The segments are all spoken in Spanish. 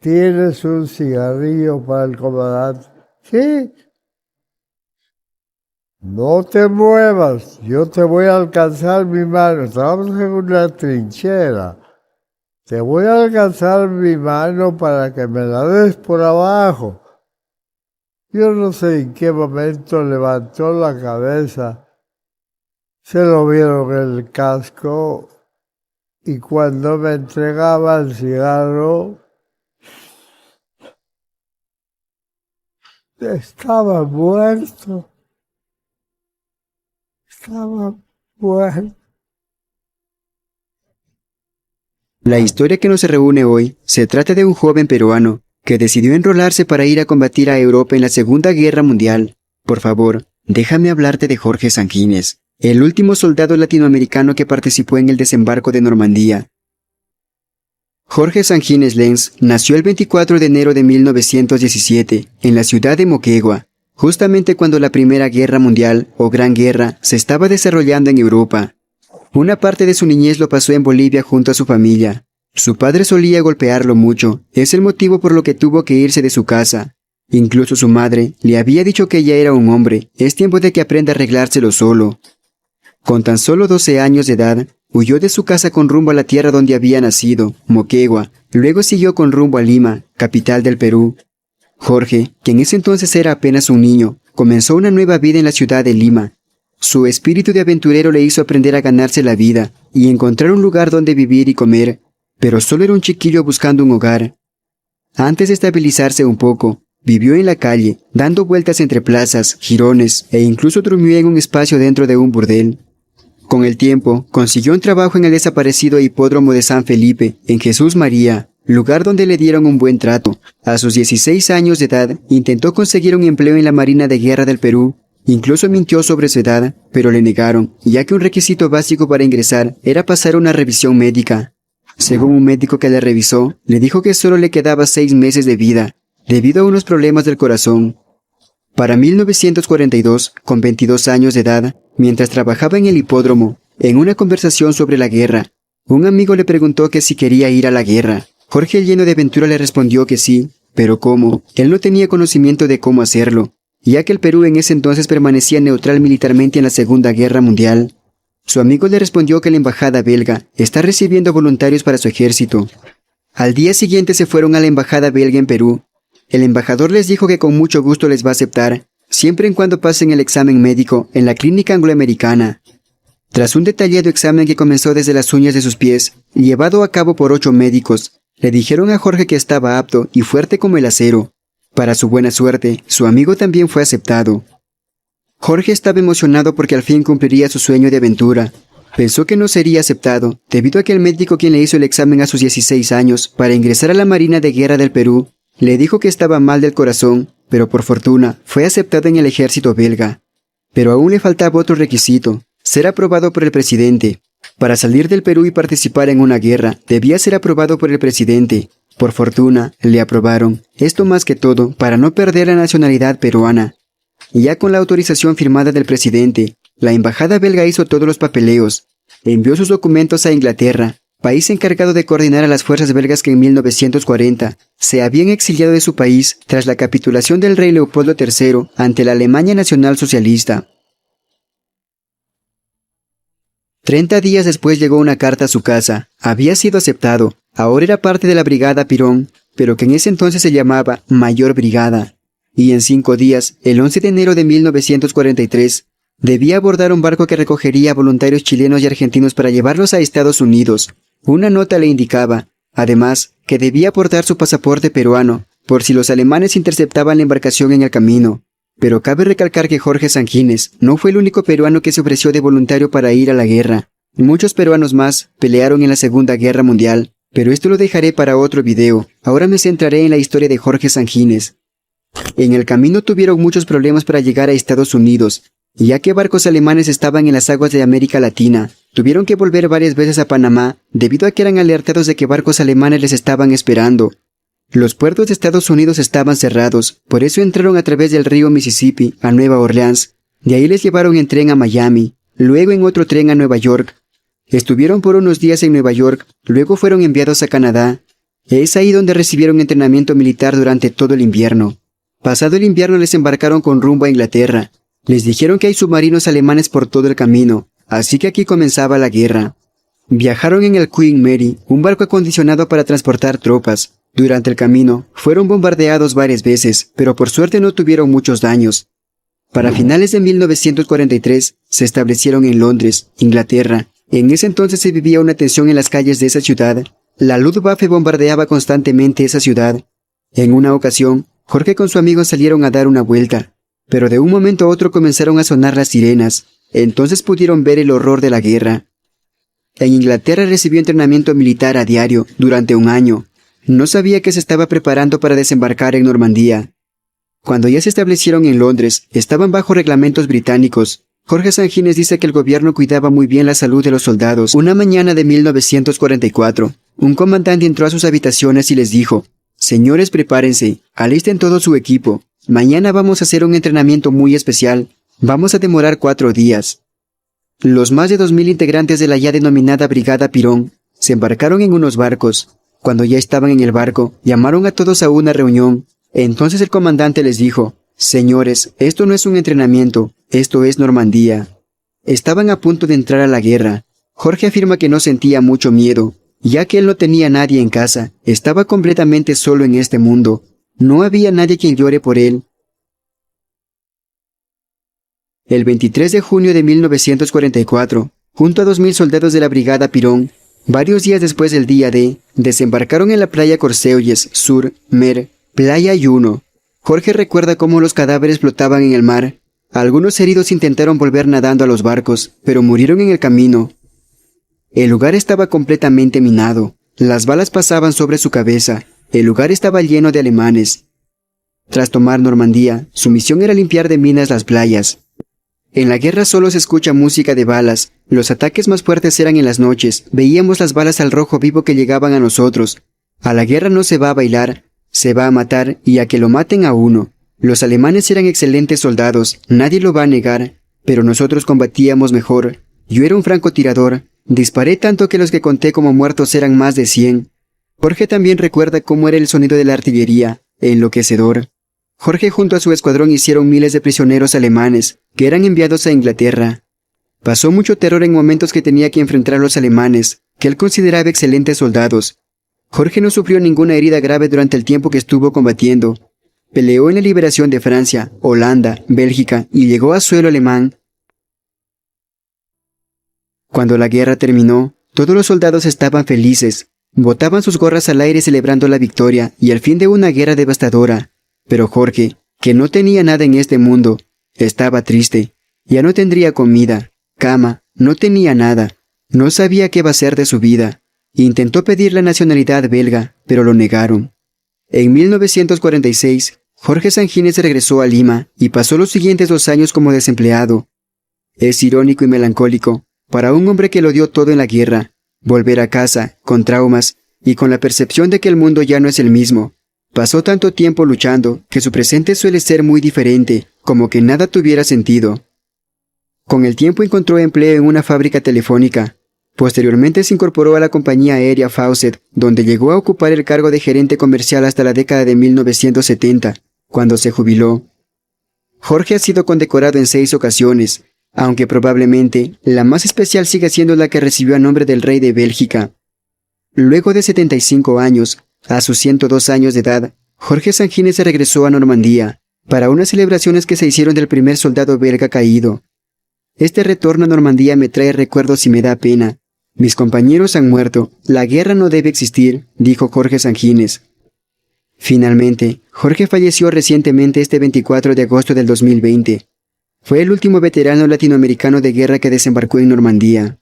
¿Tienes un cigarrillo para el comandante? Sí. No te muevas, yo te voy a alcanzar mi mano. Estamos en una trinchera. Te voy a alcanzar mi mano para que me la des por abajo. Yo no sé en qué momento levantó la cabeza. Se lo vieron el casco y cuando me entregaba el cigarro, estaba muerto. Estaba muerto. La historia que nos reúne hoy se trata de un joven peruano que decidió enrolarse para ir a combatir a Europa en la Segunda Guerra Mundial. Por favor, déjame hablarte de Jorge Sanguínez, el último soldado latinoamericano que participó en el desembarco de Normandía. Jorge Sanguínez Lenz nació el 24 de enero de 1917 en la ciudad de Moquegua, justamente cuando la Primera Guerra Mundial o Gran Guerra se estaba desarrollando en Europa. Una parte de su niñez lo pasó en Bolivia junto a su familia. Su padre solía golpearlo mucho, es el motivo por lo que tuvo que irse de su casa. Incluso su madre le había dicho que ya era un hombre, es tiempo de que aprenda a arreglárselo solo. Con tan solo 12 años de edad, huyó de su casa con rumbo a la tierra donde había nacido, Moquegua, luego siguió con rumbo a Lima, capital del Perú. Jorge, que en ese entonces era apenas un niño, comenzó una nueva vida en la ciudad de Lima. Su espíritu de aventurero le hizo aprender a ganarse la vida y encontrar un lugar donde vivir y comer, pero solo era un chiquillo buscando un hogar. Antes de estabilizarse un poco, vivió en la calle, dando vueltas entre plazas, jirones e incluso durmió en un espacio dentro de un burdel. Con el tiempo, consiguió un trabajo en el desaparecido hipódromo de San Felipe, en Jesús María, lugar donde le dieron un buen trato. A sus 16 años de edad, intentó conseguir un empleo en la Marina de Guerra del Perú. Incluso mintió sobre su edad, pero le negaron, ya que un requisito básico para ingresar era pasar una revisión médica. Según un médico que le revisó, le dijo que solo le quedaba 6 meses de vida, debido a unos problemas del corazón. Para 1942, con 22 años de edad, mientras trabajaba en el hipódromo, en una conversación sobre la guerra, un amigo le preguntó que si quería ir a la guerra. Jorge, lleno de aventura, le respondió que sí, pero ¿cómo? Él no tenía conocimiento de cómo hacerlo, ya que el Perú en ese entonces permanecía neutral militarmente en la Segunda Guerra Mundial. Su amigo le respondió que la embajada belga está recibiendo voluntarios para su ejército. Al día siguiente se fueron a la embajada belga en Perú. El embajador les dijo que con mucho gusto les va a aceptar, siempre y cuando pasen el examen médico en la clínica angloamericana. Tras un detallado examen que comenzó desde las uñas de sus pies, llevado a cabo por 8 médicos, le dijeron a Jorge que estaba apto y fuerte como el acero. Para su buena suerte, su amigo también fue aceptado. Jorge estaba emocionado porque al fin cumpliría su sueño de aventura. Pensó que no sería aceptado, debido a que el médico quien le hizo el examen a sus 16 años para ingresar a la Marina de Guerra del Perú, le dijo que estaba mal del corazón, pero por fortuna fue aceptado en el ejército belga. Pero aún le faltaba otro requisito, ser aprobado por el presidente. Para salir del Perú y participar en una guerra, debía ser aprobado por el presidente. Por fortuna, le aprobaron. Esto más que todo, para no perder la nacionalidad peruana. Ya con la autorización firmada del presidente, la embajada belga hizo todos los papeleos. Envió sus documentos a Inglaterra, país encargado de coordinar a las fuerzas belgas que en 1940 se habían exiliado de su país tras la capitulación del rey Leopoldo III ante la Alemania Nacional Socialista. 30 días después llegó una carta a su casa. Había sido aceptado. Ahora era parte de la Brigada Pirón, pero que en ese entonces se llamaba Mayor Brigada. Y en 5 días, el 11 de enero de 1943, debía abordar un barco que recogería a voluntarios chilenos y argentinos para llevarlos a Estados Unidos. Una nota le indicaba, además, que debía aportar su pasaporte peruano, por si los alemanes interceptaban la embarcación en el camino. Pero cabe recalcar que Jorge Sanguínez no fue el único peruano que se ofreció de voluntario para ir a la guerra. Muchos peruanos más pelearon en la Segunda Guerra Mundial, pero esto lo dejaré para otro video. Ahora me centraré en la historia de Jorge Sanguínez. En el camino tuvieron muchos problemas para llegar a Estados Unidos, ya que barcos alemanes estaban en las aguas de América Latina. Tuvieron que volver varias veces a Panamá, debido a que eran alertados de que barcos alemanes les estaban esperando. Los puertos de Estados Unidos estaban cerrados, por eso entraron a través del río Mississippi a Nueva Orleans. De ahí les llevaron en tren a Miami, luego en otro tren a Nueva York. Estuvieron por unos días en Nueva York, luego fueron enviados a Canadá. Es ahí donde recibieron entrenamiento militar durante todo el invierno. Pasado el invierno les embarcaron con rumbo a Inglaterra. Les dijeron que hay submarinos alemanes por todo el camino, así que aquí comenzaba la guerra. Viajaron en el Queen Mary, un barco acondicionado para transportar tropas. Durante el camino, fueron bombardeados varias veces, pero por suerte no tuvieron muchos daños. Para finales de 1943, se establecieron en Londres, Inglaterra. En ese entonces se vivía una tensión en las calles de esa ciudad. La Luftwaffe bombardeaba constantemente esa ciudad. En una ocasión, Jorge con su amigo salieron a dar una vuelta, pero de un momento a otro comenzaron a sonar las sirenas. Entonces pudieron ver el horror de la guerra. En Inglaterra recibió entrenamiento militar a diario durante un año. No sabía que se estaba preparando para desembarcar en Normandía. Cuando ya se establecieron en Londres, estaban bajo reglamentos británicos. Jorge Sanguines dice que el gobierno cuidaba muy bien la salud de los soldados. Una mañana de 1944, un comandante entró a sus habitaciones y les dijo: «Señores, prepárense, alisten todo su equipo. Mañana vamos a hacer un entrenamiento muy especial. Vamos a demorar 4 días». Los más de 2000 integrantes de la ya denominada Brigada Pirón se embarcaron en unos barcos. Cuando ya estaban en el barco, llamaron a todos a una reunión. Entonces el comandante les dijo: «Señores, esto no es un entrenamiento, esto es Normandía». Estaban a punto de entrar a la guerra. Jorge afirma que no sentía mucho miedo, ya que él no tenía nadie en casa, estaba completamente solo en este mundo. No había nadie quien llore por él. El 23 de junio de 1944, junto a 2000 soldados de la Brigada Pirón, varios días después del día D, desembarcaron en la playa Corseuilles, Sur, Mer, Playa Juno. Jorge recuerda cómo los cadáveres flotaban en el mar. Algunos heridos intentaron volver nadando a los barcos, pero murieron en el camino. El lugar estaba completamente minado. Las balas pasaban sobre su cabeza. El lugar estaba lleno de alemanes. Tras tomar Normandía, su misión era limpiar de minas las playas. En la guerra solo se escucha música de balas. Los ataques más fuertes eran en las noches. Veíamos las balas al rojo vivo que llegaban a nosotros. A la guerra no se va a bailar, se va a matar y a que lo maten a uno. Los alemanes eran excelentes soldados, nadie lo va a negar, pero nosotros combatíamos mejor. Yo era un francotirador. Disparé tanto que los que conté como muertos eran más de 100. Jorge también recuerda cómo era el sonido de la artillería, enloquecedor. Jorge junto a su escuadrón hicieron miles de prisioneros alemanes, que eran enviados a Inglaterra. Pasó mucho terror en momentos que tenía que enfrentar a los alemanes, que él consideraba excelentes soldados. Jorge no sufrió ninguna herida grave durante el tiempo que estuvo combatiendo. Peleó en la liberación de Francia, Holanda, Bélgica y llegó a suelo alemán. Cuando la guerra terminó, todos los soldados estaban felices. Botaban sus gorras al aire celebrando la victoria y el fin de una guerra devastadora. Pero Jorge, que no tenía nada en este mundo, estaba triste. Ya no tendría comida, cama, no tenía nada. No sabía qué va a ser de su vida. Intentó pedir la nacionalidad belga, pero lo negaron. En 1946, Jorge Sanguines regresó a Lima y pasó los siguientes 2 años como desempleado. Es irónico y melancólico, para un hombre que lo dio todo en la guerra, volver a casa, con traumas, y con la percepción de que el mundo ya no es el mismo. Pasó tanto tiempo luchando que su presente suele ser muy diferente, como que nada tuviera sentido. Con el tiempo encontró empleo en una fábrica telefónica. Posteriormente se incorporó a la compañía aérea Fawcett, donde llegó a ocupar el cargo de gerente comercial hasta la década de 1970, cuando se jubiló. Jorge ha sido condecorado en 6 ocasiones, aunque probablemente la más especial siga siendo la que recibió a nombre del rey de Bélgica. Luego de 75 años, a sus 102 años de edad, Jorge Sanguines se regresó a Normandía, para unas celebraciones que se hicieron del primer soldado belga caído. Este retorno a Normandía me trae recuerdos y me da pena. Mis compañeros han muerto, la guerra no debe existir, dijo Jorge Sanguines. Finalmente, Jorge falleció recientemente este 24 de agosto del 2020. Fue el último veterano latinoamericano de guerra que desembarcó en Normandía.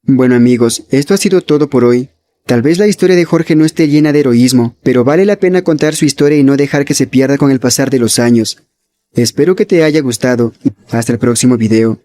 Bueno amigos, esto ha sido todo por hoy. Tal vez la historia de Jorge no esté llena de heroísmo, pero vale la pena contar su historia y no dejar que se pierda con el pasar de los años. Espero que te haya gustado. Hasta el próximo video.